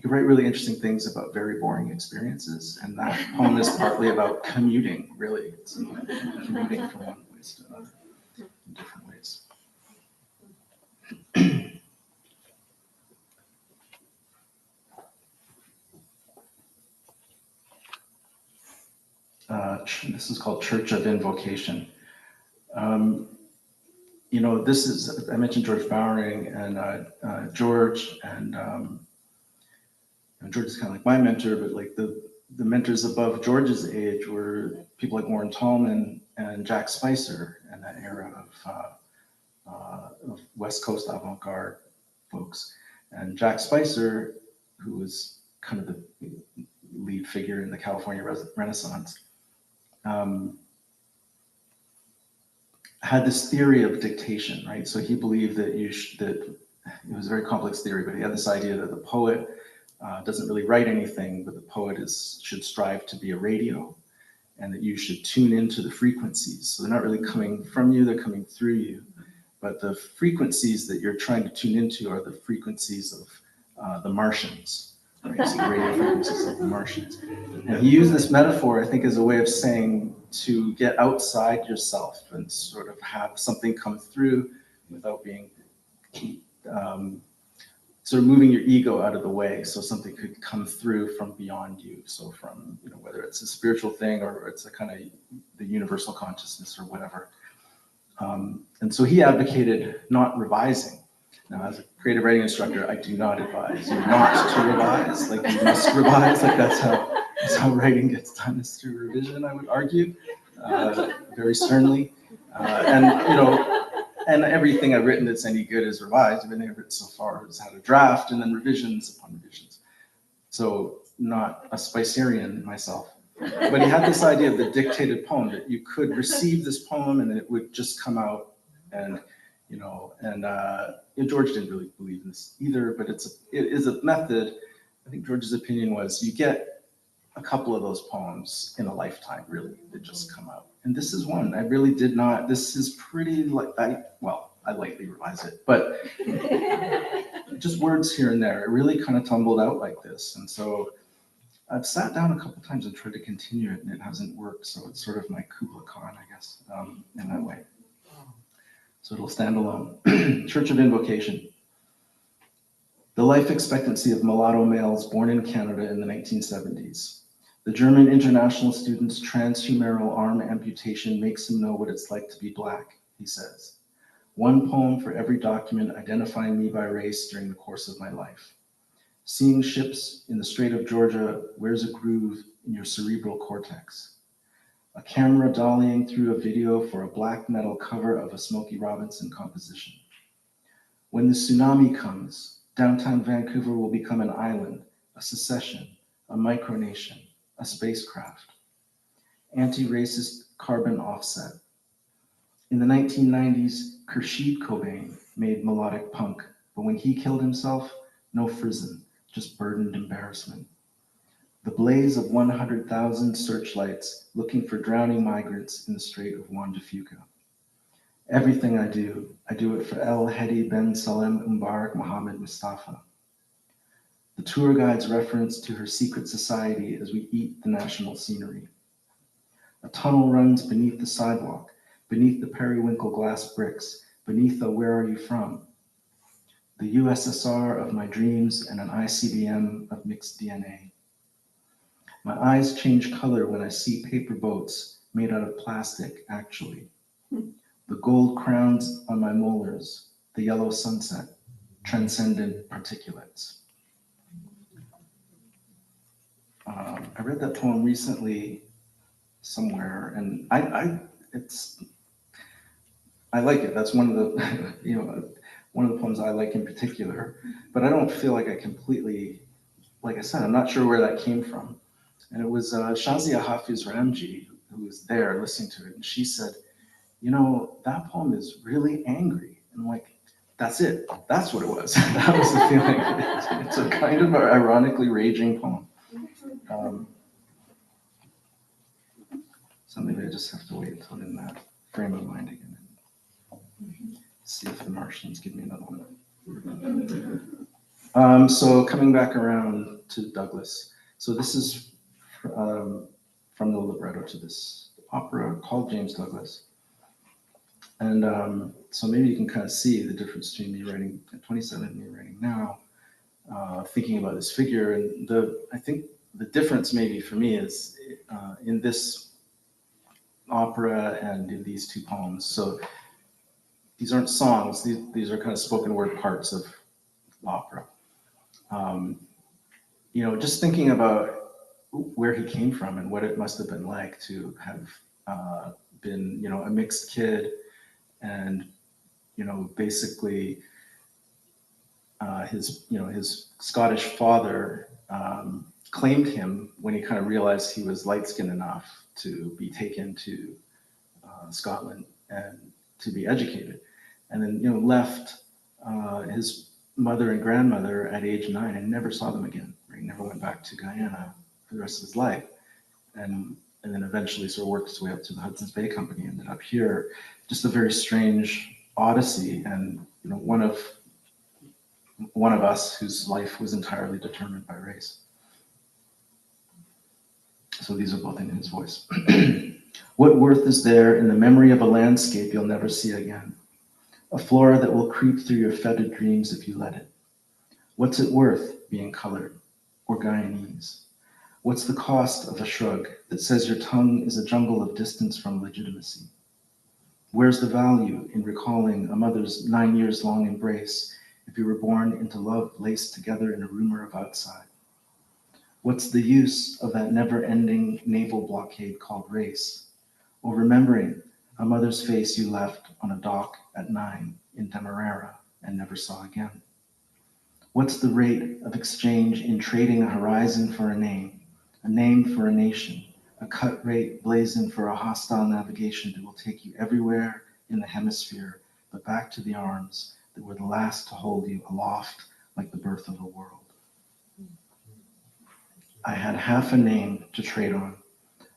Speaker 12: really interesting things about very boring experiences, and that poem is partly about commuting, really. It's commuting from one place to another in different ways. This is called Church of Invocation. This is, I mentioned George Bowering and George, and George is kind of like my mentor, but like the mentors above George's age were people like Warren Tallman and Jack Spicer in that era of West Coast avant-garde folks. And Jack Spicer, who was kind of the lead figure in the California Renaissance, had this theory of dictation, right? So he believed that that it was a very complex theory, but he had this idea that the poet doesn't really write anything, but the poet should strive to be a radio, and that you should tune into the frequencies. So they're not really coming from you, they're coming through you. But the frequencies that you're trying to tune into are the frequencies of the Martians, right? So the radio frequencies of the Martians. And he used this metaphor, I think, as a way of saying to get outside yourself and sort of have something come through without being sort of moving your ego out of the way, so something could come through from beyond you. So from, whether it's a spiritual thing or it's a kind of the universal consciousness or whatever. And so he advocated not revising. Now, as a creative writing instructor, I do not advise you not to revise. Like, you must revise. Like, that's how writing gets done, is through revision, I would argue, very sternly. And everything I've written that's any good is revised. Everything I've written so far has had a draft and then revisions upon revisions. So not a Spicerian myself. But he had this idea of the dictated poem, that you could receive this poem and it would just come out. And George didn't really believe in this either, but it is a method. I think George's opinion was you get a couple of those poems in a lifetime, really, that just come out. And this is one. I really did not, this is pretty I lightly revise it, but just words here and there. It really kind of tumbled out like this. And so I've sat down a couple times and tried to continue it, and it hasn't worked. So it's sort of my Kubla Khan, I guess, in that way. So it'll stand alone. Church of Invocation. The life expectancy of mulatto males born in Canada in the 1970s. The German international student's transhumeral arm amputation makes him know what it's like to be Black, he says. One poem for every document identifying me by race during the course of my life. Seeing ships in the Strait of Georgia wears a groove in your cerebral cortex. A camera dollying through a video for a black metal cover of a Smokey Robinson composition. When the tsunami comes, downtown Vancouver will become an island, a secession, a micronation, a spacecraft. Anti-racist carbon offset. In the 1990s, Kurt Cobain made melodic punk, but when he killed himself, no frizzen, just burdened embarrassment. The blaze of 100,000 searchlights looking for drowning migrants in the Strait of Juan de Fuca. Everything I do it for El Hedi Ben Salem Mubarak Mohammed Mustafa. The tour guide's reference to her secret society as we eat the national scenery. A tunnel runs beneath the sidewalk, beneath the periwinkle glass bricks, beneath the where are you from? The USSR of my dreams and an ICBM of mixed DNA. My eyes change color when I see paper boats made out of plastic, actually. The gold crowns on my molars, the yellow sunset, transcendent particulates. I read that poem recently somewhere, and I like it. That's one of the, one of the poems I like in particular, but I don't feel like I completely, like I said, I'm not sure where that came from. And it was Shazia Hafiz Ramji who was there listening to it, and she said, that poem is really angry. And I'm like, that's it. That's what it was. That was the feeling. It's a kind of ironically raging poem. So maybe I just have to wait until in that frame of mind again. See if the Martians give me another one. So coming back around to Douglas. So this is from the libretto to this opera called James Douglas. And so maybe you can kind of see the difference between me writing at 27 and me writing now, thinking about this figure. And I think the difference maybe for me is in this opera and in these two poems. So these aren't songs, these are kind of spoken word parts of opera. Just thinking about where he came from and what it must have been like to have been, a mixed kid, and basically his Scottish father claimed him when he kind of realized he was light-skinned enough to be taken to Scotland and to be educated, and then left his mother and grandmother at age 9 and never saw them again. Right? He never went back to Guyana for the rest of his life, and then eventually sort of worked his way up to the Hudson's Bay Company, ended up here. Just a very strange odyssey, and one of us whose life was entirely determined by race. So these are both in his voice. What worth is there in the memory of a landscape you'll never see again? A flora that will creep through your fetid dreams if you let it. What's it worth being colored or Guyanese? What's the cost of a shrug that says your tongue is a jungle of distance from legitimacy? Where's the value in recalling a mother's 9 years long embrace if you were born into love laced together in a rumor of outside? What's the use of that never-ending naval blockade called race, or remembering a mother's face you left on a dock at 9 in Demerara and never saw again? What's the rate of exchange in trading a horizon for a name for a nation, a cut rate blazoned for a hostile navigation that will take you everywhere in the hemisphere, but back to the arms that were the last to hold you aloft like the birth of a world? I had half a name to trade on,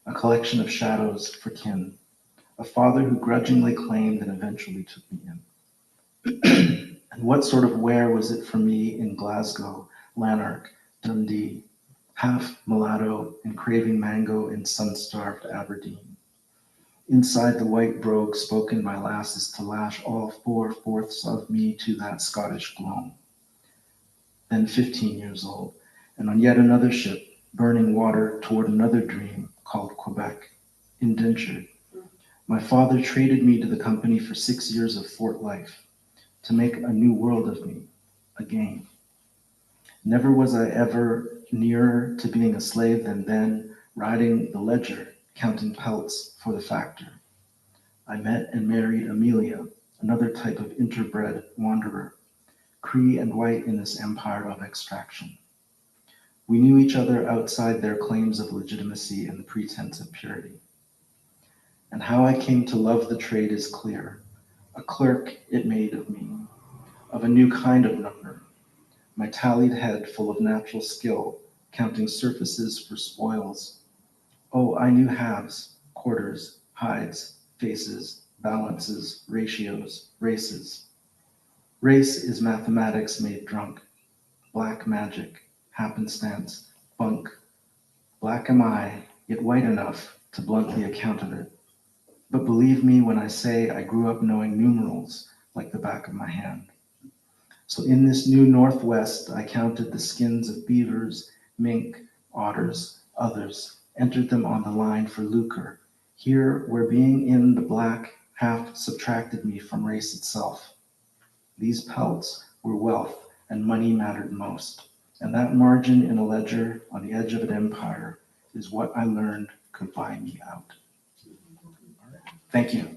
Speaker 12: a collection of shadows for kin, a father who grudgingly claimed and eventually took me in. And what sort of where was it for me in Glasgow, Lanark, Dundee, half mulatto and craving mango in sun-starved Aberdeen? Inside the white brogue spoken by lasses to lash all 4/4 of me to that Scottish gloam. Then 15 years old, and on yet another ship, burning water toward another dream called Quebec, indentured. My father traded me to the company for 6 years of fort life to make a new world of me, again. Never was I ever nearer to being a slave than then, riding the ledger, counting pelts for the factor. I met and married Amelia, another type of interbred wanderer, Cree and white in this empire of extraction. We knew each other outside their claims of legitimacy and the pretense of purity. And how I came to love the trade is clear. A clerk it made of me, of a new kind of number, my tallied head full of natural skill, counting surfaces for spoils. Oh, I knew halves, quarters, hides, faces, balances, ratios, races. Race is mathematics made drunk, black magic, happenstance, bunk. Black am I, yet white enough to bluntly account of it. But believe me when I say I grew up knowing numerals like the back of my hand. So in this new Northwest, I counted the skins of beavers, mink, otters, others, entered them on the line for lucre, here where being in the black half subtracted me from race itself. These pelts were wealth, and money mattered most. And that margin in a ledger on the edge of an empire is what I learned could buy me out. Thank you.